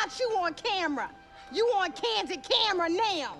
got you on camera. You on candid camera now.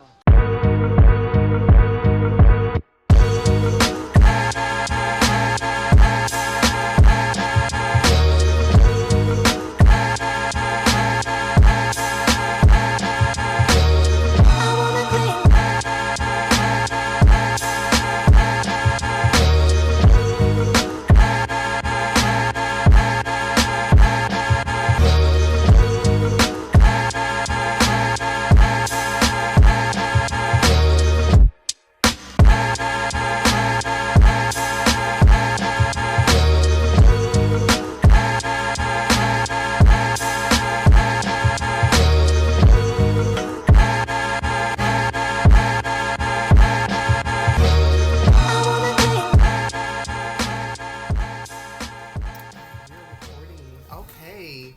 Okay.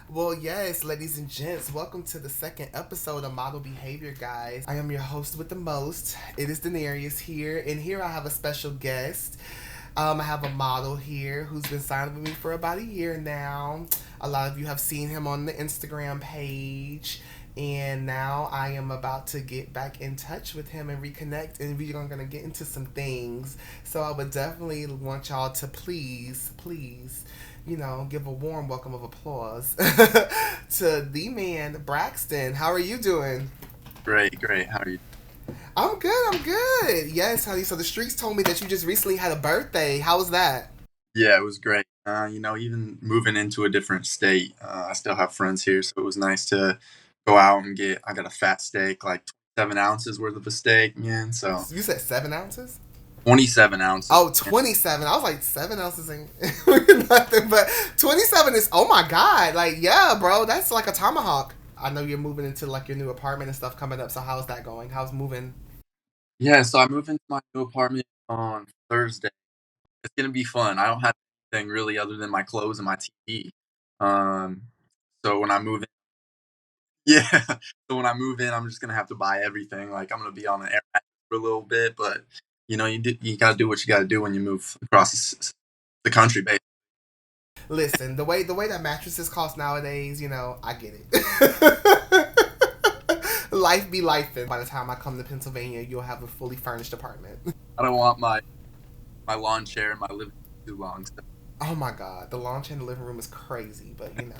Well, yes, ladies and gents, welcome to the second episode of Model Behavior, guys. I am your host with the most. It is Denarrius here, and here I have a special guest. I have a model here who's been signed with me for about a year now. A lot of you have seen him on the Instagram page. And now I am about to get back in touch with him and reconnect, and we're going to get into some things. So I would definitely want y'all to please, give a warm welcome of applause to the man, Braxton. How are you doing? Great. How are you? I'm good. Yes, honey. So the streets told me that you just recently had a birthday. How was that? Yeah, it was great. Even moving into a different state, I still have friends here, so it was nice to go out and I got a fat steak, like 27 ounces worth of a steak, man. So You said 7 ounces? 27 ounces. Oh, 27. I was like, 7 ounces ain't nothing, but 27 is, oh my God. Like, yeah, bro, that's like a tomahawk. I know you're moving into like your new apartment and stuff coming up. So how's that going? How's moving? Yeah, so I moved into my new apartment on Thursday. It's gonna be fun. I don't have anything really other than my clothes and my TV. Um, so when I move in, yeah. So when I move in, I'm just gonna have to buy everything. Like I'm gonna be on an air mattress for a little bit, but you gotta do what you gotta do when you move across the country, basically. Listen, the way that mattresses cost nowadays, I get it. Life be life, and by the time I come to Pennsylvania, you'll have a fully furnished apartment. I don't want my lawn chair in my living room too long. So. Oh my God, the lawn chair in the living room is crazy, but you know.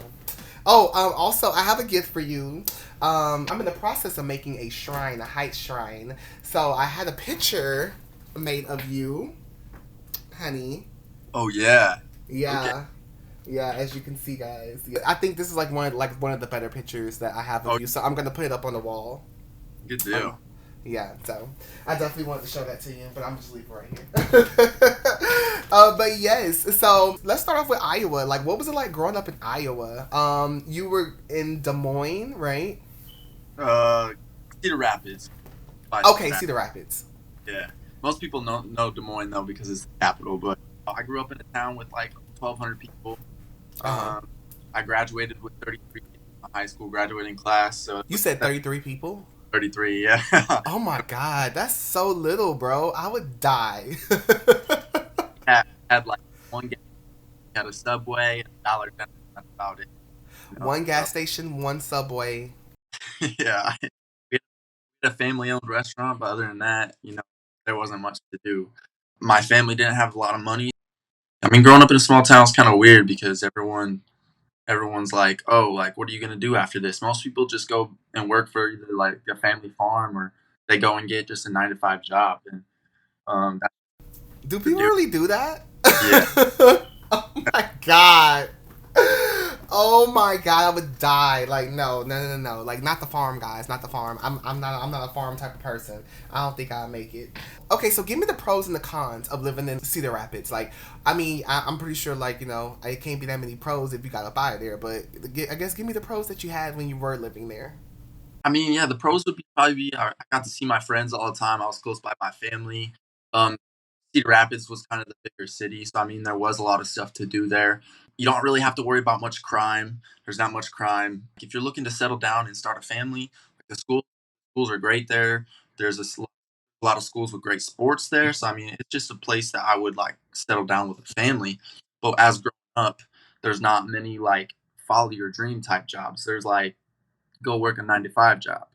Oh, also, I have a gift for you. I'm in the process of making a shrine, a height shrine. So I had a picture made of you, honey. Oh yeah. Yeah. Okay. Yeah, as you can see, guys. Yeah, I think this is like one of the better pictures that I have of you. So I'm gonna put it up on the wall. Good deal. Yeah, so I definitely wanted to show that to you, but I'm just leaving right here. But yes, so let's start off with Iowa. Like, what was it like growing up in Iowa? You were in Des Moines, right? Cedar Rapids. Okay, Cedar Rapids. Yeah, most people know Des Moines though because it's the capital. But I grew up in a town with like 1,200 people. I graduated with 33 in my high school graduating class. So you said 33 people? 33, yeah. Oh my God, that's so little, bro. I would die. had like one gas, had a Subway, and a Dollar General. That's about it. One gas station, one Subway. Yeah, we had a family-owned restaurant, but other than that, there wasn't much to do. My family didn't have a lot of money. I mean, growing up in a small town is kind of weird because everyone's like, oh, like, what are you gonna do after this? Most people just go and work for either like a family farm or they go and get just a 9 to 5 job. And that's do people really do that? Yeah. Oh my God. Oh my God, I would die. Like, no. Like, not the farm, guys. Not the farm. I'm not a farm type of person. I don't think I'll make it. Okay, so give me the pros and the cons of living in Cedar Rapids. Like, I mean, I'm pretty sure, like, it can't be that many pros if you got to buy there. But I guess give me the pros that you had when you were living there. I mean, yeah, the pros would probably be I got to see my friends all the time. I was close by my family. Cedar Rapids was kind of the bigger city, so I mean, there was a lot of stuff to do there. You don't really have to worry about much crime. There's not much crime. If you're looking to settle down and start a family, the schools are great there. There's a lot of schools with great sports there. So I mean, it's just a place that I would like settle down with a family. But as growing up, there's not many like follow your dream type jobs. There's like go work a 9 to 5 job.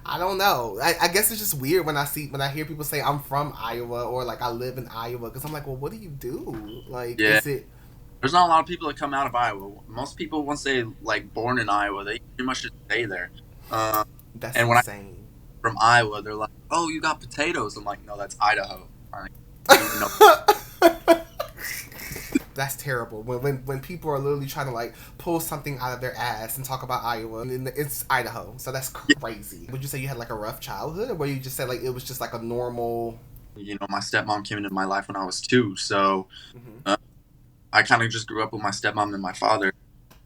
I don't know. I guess it's just weird when I hear people say I'm from Iowa or like I live in Iowa, because I'm like, well, what do you do? Like, Yeah, is it? there's not a lot of people that come out of Iowa. Most people, once they like born in Iowa, they pretty much just stay there. Um, That's and when I insane. from Iowa, they're like, "Oh, you got potatoes." I'm like, "No, that's Idaho." Like, I don't even know. That's terrible. When people are literally trying to like pull something out of their ass and talk about Iowa, and it's Idaho, so that's crazy. Would you say you had like a rough childhood, or would you just say like it was just like a normal? My stepmom came into my life when I was 2, so Mm-hmm. uh, I kind of just grew up with my stepmom and my father.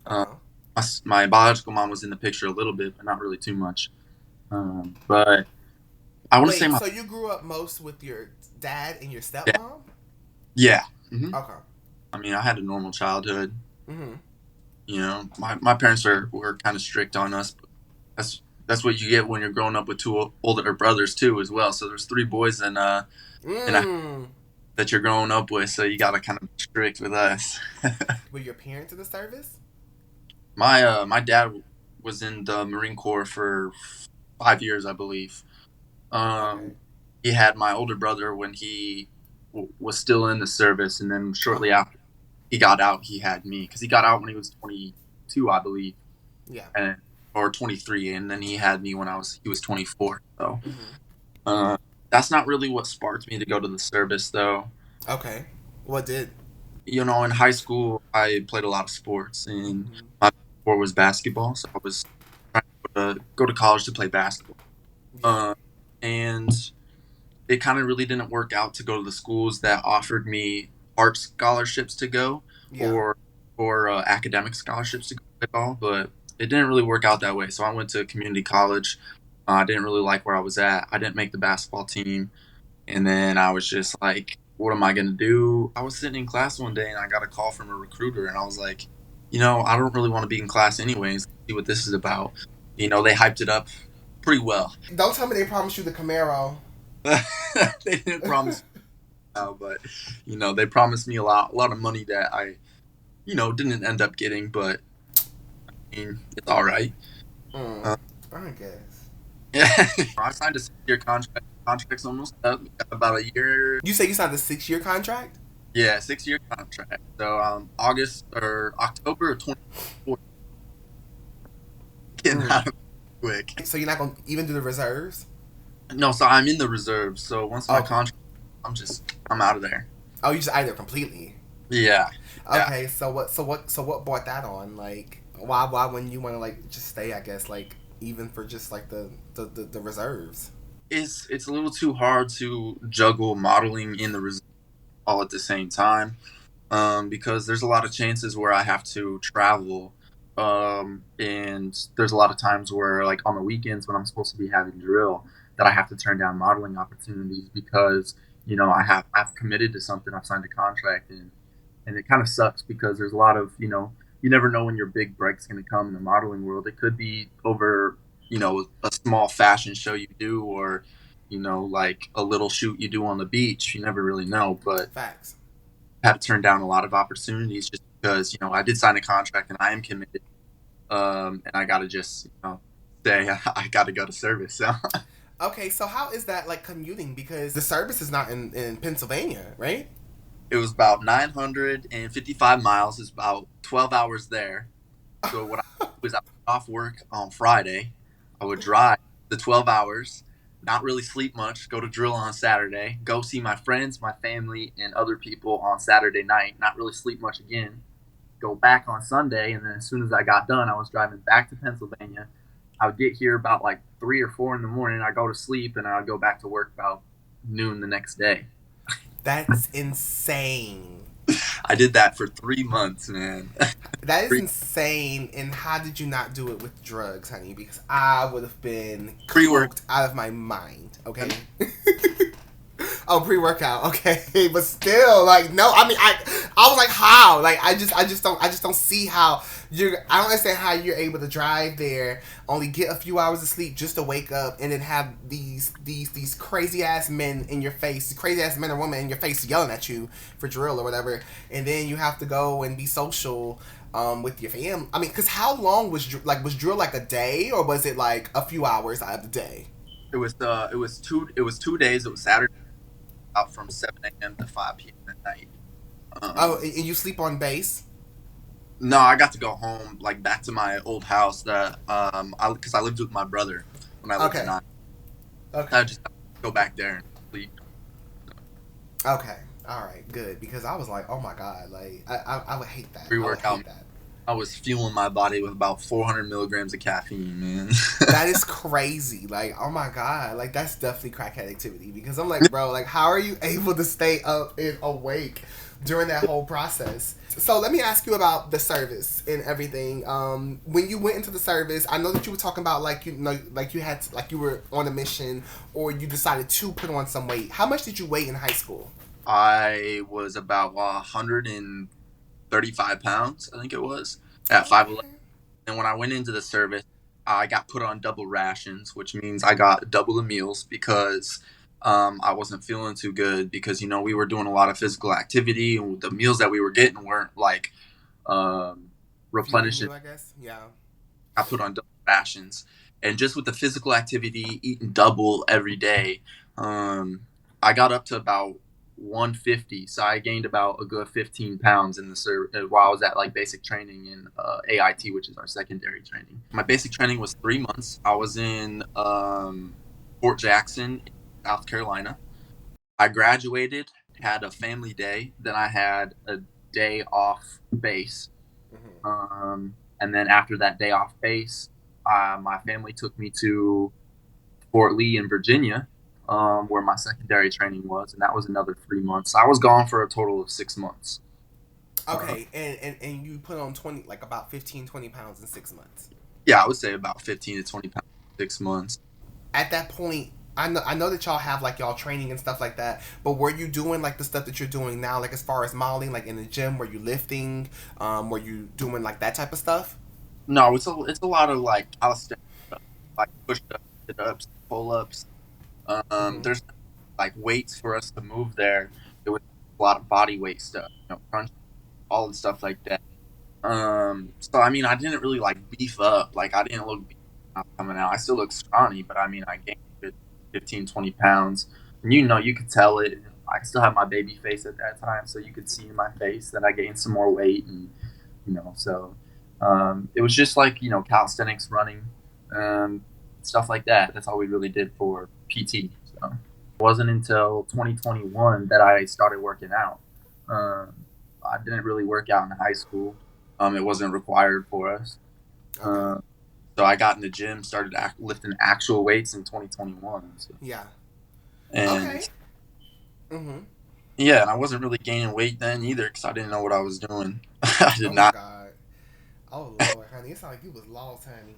Uh Uh, huh. my biological mom was in the picture a little bit, but not really too much. But I want to say Wait, my so you grew up most with your dad and your dad. stepmom? Yeah. Okay. I mean, I had a normal childhood. Mm-hmm. My parents were kind of strict on us. But that's what you get when you're growing up with two older brothers too, as well. So there's 3 boys and a Mm. that you're growing up with, so you got to kind of be strict with us. Were your parents in the service? My dad was in the Marine Corps for 5 years, I believe. Okay. Um, he had my older brother when he was still in the service, and then Uh shortly huh. after he got out, he had me because he got out when he was 22, I believe, Yeah. and or 23, and then he had me when he was 24. So Mm-hmm. uh, that's not really what sparked me to go to the service, though. Okay. What did? In high school, I played a lot of sports, and Mm-hmm. my sport was basketball. So I was trying to go to college to play basketball. Yeah. Uh, and it kind of really didn't work out to go to the schools that offered me art scholarships to go, Yeah. or academic scholarships to go play ball, but it didn't really work out that way. So I went to community college. I didn't really like where I was at. I didn't make the basketball team. And then I was just like, what am I going to do? I was sitting in class one day and I got a call from a recruiter, and I was like, I don't really want to be in class anyways. Let's see what this is about. They hyped it up pretty well. Don't tell me they promised you the Camaro. They didn't promise me now, but they promised me a lot of money that I, didn't end up getting, but I mean, it's all right. Mm, Uh, I guess. yeah, I signed a 6-year contract. Contract's almost up. We got about a year. You say you signed a 6-year contract? Yeah, 6-year contract. So August or October of 2024, getting Mm. out of quick. So you're not gonna even do the reserves? No, so I'm in the reserves. So once my Okay. contract, I'm out of there. Oh, you just out of there completely. Yeah, yeah. Okay. So what brought that on? Like, why wouldn't you want to like just stay? I guess like even for just like the reserves. It's a little too hard to juggle modeling in the reserve all at the same time. Because there's a lot of chances where I have to travel. And there's a lot of times where, like on the weekends when I'm supposed to be having drill, that I have to turn down modeling opportunities because I've committed to something. I've signed a contract, and it kind of sucks because there's a lot of you never know when your big break's going to come in the modeling world. It could be over a small fashion show you do, or like a little shoot you do on the beach. You never really know, but Facts. had to turn down a lot of opportunities just because I did sign a contract and I am committed, and I gotta just say I gotta go to service. So Okay. So how is that like commuting? Because the service is not in Pennsylvania, right? it was about 955 miles. It's about 12 hours there. So what I would do is I would off work on Friday. I would drive the 12 hours, not really sleep much, go to drill on Saturday, go see my friends, my family, and other people on Saturday night, not really sleep much again, go back on Sunday, and then as soon as I got done, I was driving back to Pennsylvania. I would get here about like 3 or 4 in the morning. I go to sleep, and I would go back to work about noon the next day. That's insane. I did that for 3 months, man. That is insane. And how did you not do it with drugs, honey? Because I would have been Pre-work. coked out of my mind. Okay. Oh, pre-workout. Okay, but still, like, no. I mean, I was like, how? Like, I just don't see how I don't understand how you're able to drive there, only get a few hours of sleep just to wake up, and then have these crazy ass men in your face, crazy ass men or women in your face yelling at you for drill or whatever, and then you have to go and be social with your family. I mean, because how long was drill like a day, or was it like a few hours out of the day? It was 2 days. It was Saturday out from 7 a.m. to 5 p.m. at night. Oh, Um, and you sleep on base? no, I got to go home, like back to my old house that I because I lived with my brother when I lived in Okay. I. Okay. I just go back there and sleep. Okay. All right. Good. Because I was like, oh my god, like I would hate that. Pre I would workout. hate that. I was fueling my body with about 400 milligrams of caffeine, man. That is crazy. Like, oh my god, like that's definitely crackhead activity. Because I'm like, bro, like, how are you able to stay up and awake during that whole process? So let me ask you about the service and everything. When you went into the service, I know that you were talking about like like you had like you were on a mission, or you decided to put on some weight. How much did you weigh in high school? I was about 135 pounds, I think it was, at 5'11". Okay. And when I went into the service, I got put on double rations, which means I got double the meals because I wasn't feeling too good because, we were doing a lot of physical activity and the meals that we were getting weren't like um, Feeding replenishing. you, I guess. Yeah. I put on double rations. And just with the physical activity, eating double every day, um, I got up to about 150. So I gained about a good 15 pounds in while I was at like basic training in AIT, which is our secondary training. My basic training was 3 months. I was in Fort Jackson, South Carolina. I graduated, had a family day, then I had a day off base. Hmm. And then after that day off base, my family took me to Fort Lee in Virginia, where my secondary training was, and that was another 3 months. I was gone for a total of 6 months. Uh, Okay, and you put on 20, like about 15, 20 pounds in 6 months. yeah, I would say about 15 to 20 pounds, 6 months. At that point, I know that y'all have like y'all training and stuff like that, but were you doing like the stuff that you're doing now, like as far as modeling, like in the gym, were you lifting, were you doing like that type of stuff? No, it's a lot of like calisthenics stuff, like push ups, sit ups, pull ups. Mm-hmm. There's like weights for us to move there. It was a lot of body weight stuff, crunch, all the stuff like that. So I mean, I didn't really like beef up. Like I didn't look beef up coming out. I still look scrawny, but I mean, I gained a good 15, 20 pounds. And you could tell it. I still have my baby face at that time, so you could see in my face that I gained some more weight, and so it was just like calisthenics, running, um, stuff like that. That's all we really did for PT. So it wasn't until 2021 that I started working out. I didn't really work out in high school. It wasn't required for us. Okay. Uh, so I got in the gym, started lifting actual weights in 2021. So, Yeah. and Okay. Mm-hmm. yeah, and I wasn't really gaining weight then either because I didn't know what I was doing. I did Oh my not. God. Oh Lord, honey, it sounded like you was lost, honey.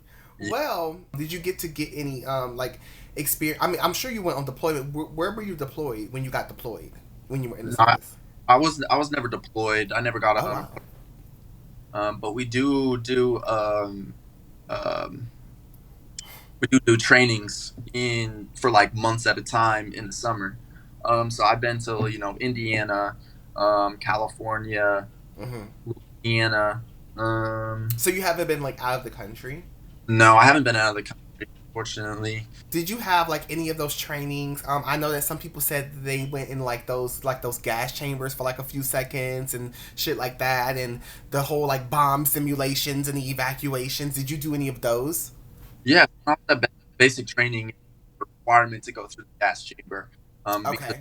Well, did you get any like experience? I mean, I'm sure you went on deployment. Where were you deployed when you got deployed when you were in the No, I, service? I was never deployed. I never got Oh out of. wow. But um, we do trainings in for like months at a time in the summer. So I've been to Indiana, California, Mm-hmm. Louisiana. Um, So you haven't been like out of the country. no, I haven't been out of the country, unfortunately. Did you have like any of those trainings? I know that some people said that they went in like those gas chambers for like a few seconds and shit like that, and the whole like bomb simulations and the evacuations. Did you do any of those? Yeah, not that basic training requirement to go through the gas chamber. Because Okay. we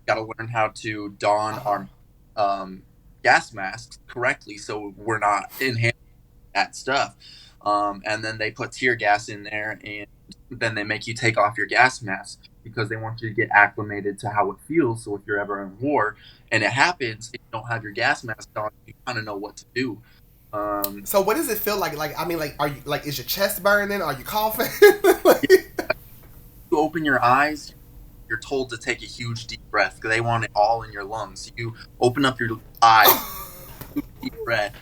got to learn how to don Uh huh. our um, gas masks correctly, so we're not inhaling that stuff. And then they put tear gas in there, and then they make you take off your gas mask because they want you to get acclimated to how it feels. So if you're ever in war and it happens, and you don't have your gas mask on, you kind of know what to do. Um, So what does it feel like? Like I mean, like are you like is your chest burning? Are you coughing? like, you open your eyes, you're told to take a huge deep breath because they want it all in your lungs. You open up your eyes, deep breath,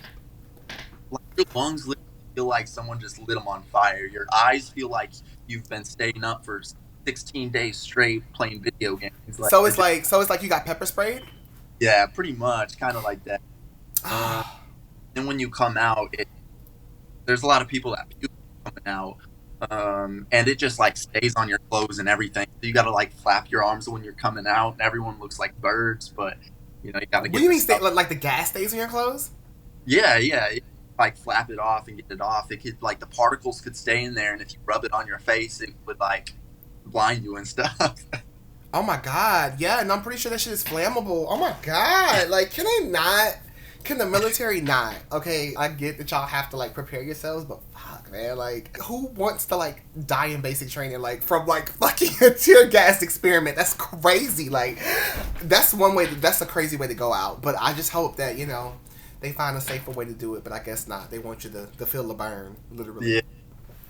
like your lungs literally feel like someone just lit them on fire. Your eyes feel like you've been staying up for 16 days straight playing video games. Like so you're it's just like so it's like you got pepper sprayed. yeah, pretty much, kind of like that. Uh, And when you come out, there's a lot of people that puke coming out, and it just like stays on your clothes and everything. So you got to like flap your arms when you're coming out, and everyone looks like birds, but you know you got to What do get you the mean, stuff. like the gas stays in your clothes? Yeah, yeah. Like flap it off and get it off. It could like the particles could stay in there, and if you rub it on your face, it would like blind you and stuff. Oh my god, yeah, and I'm pretty sure that shit is flammable. Oh my god, like, can they not? Can the military not? Okay, I get that y'all have to like prepare yourselves, but fuck, man, like, who wants to like die in basic training, like from like fucking a tear gas experiment? That's crazy. Like, that's one way. That's a crazy way to go out. But I just hope that they find a safer way to do it. But I guess not. They want you to feel the burn, literally. Yeah.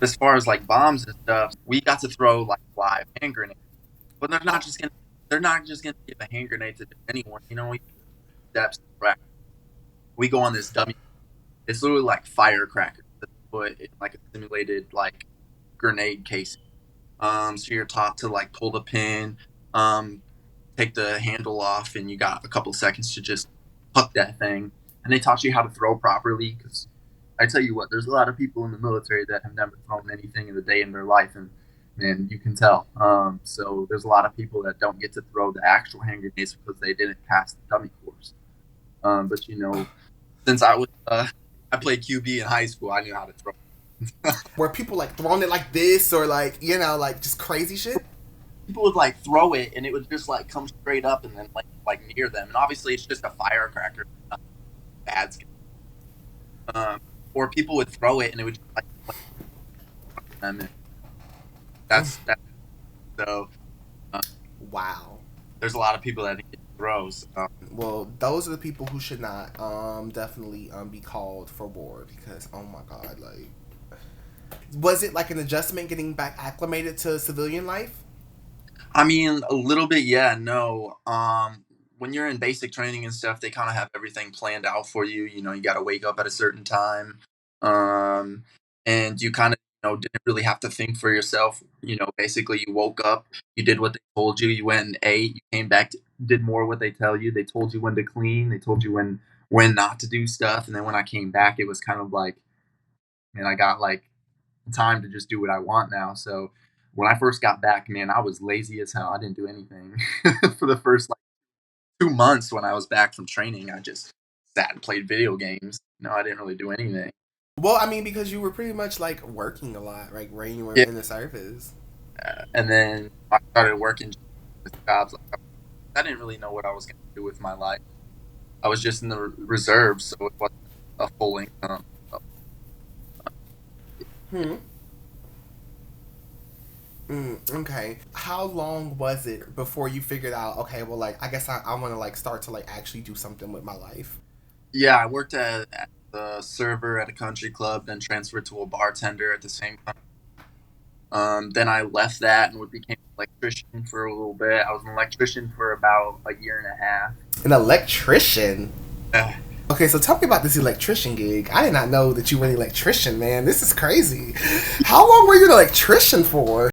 As far as like bombs and stuff, we got to throw like live hand grenades, but they're not just gonna give a hand grenade to anyone. You know, we steps. We go on this dummy. It's literally like firecrackers that put in like a simulated like grenade casing. So you're taught to like pull the pin, um, take the handle off, and you got a couple seconds to just huck that thing. And they taught you how to throw properly because I tell you what, there's a lot of people in the military that have never thrown anything in a day in their life, and man, you can tell. So there's a lot of people that don't get to throw the actual hand grenades because they didn't pass the dummy course. But you know, since I played QB in high school, I knew how to throw. Where people like throwing it like this or like like just crazy shit. People would like throw it and it would just like come straight up and then like near them, and obviously it's just a firecracker, bad. Or people would throw it and it would just like them. And that's so. Uh, Wow. there's a lot of people that get throws. Well, those are the people who should not definitely be called for war because oh my god, like, was it like an adjustment getting back acclimated to civilian life? I mean, a little bit, yeah, no. When you're in basic training and stuff, they kind of have everything planned out for you. You know, you got to wake up at a certain time, um, and you kind of, didn't really have to think for yourself. You know, basically, you woke up, you did what they told you, you went and ate, you came back, did more what they tell you. They told you when to clean, they told you when not to do stuff, and then when I came back, it was kind of like, man, I got like time to just do what I want now. So when I first got back, man, I was lazy as hell. I didn't do anything for the first like 2 months when I was back from training. I just sat and played video games. No, I didn't really do anything. Well, I mean, because you were pretty much like working a lot, like when you were Yeah. in the service. And then I started working jobs. Like, I didn't really know what I was going to do with my life. I was just in the reserves, so it wasn't a full income. Hmm. Okay. How long was it before you figured out? Okay, well, like I guess I want to like start to like actually do something with my life. Yeah, I worked at the server at a country club, then transferred to a bartender at the same time. Then I left that and became an electrician for a little bit. I was an electrician for about a year and a half. An electrician. Uh, Okay, so tell me about this electrician gig. I did not know that you were an electrician, man. This is crazy. How long were you an electrician for?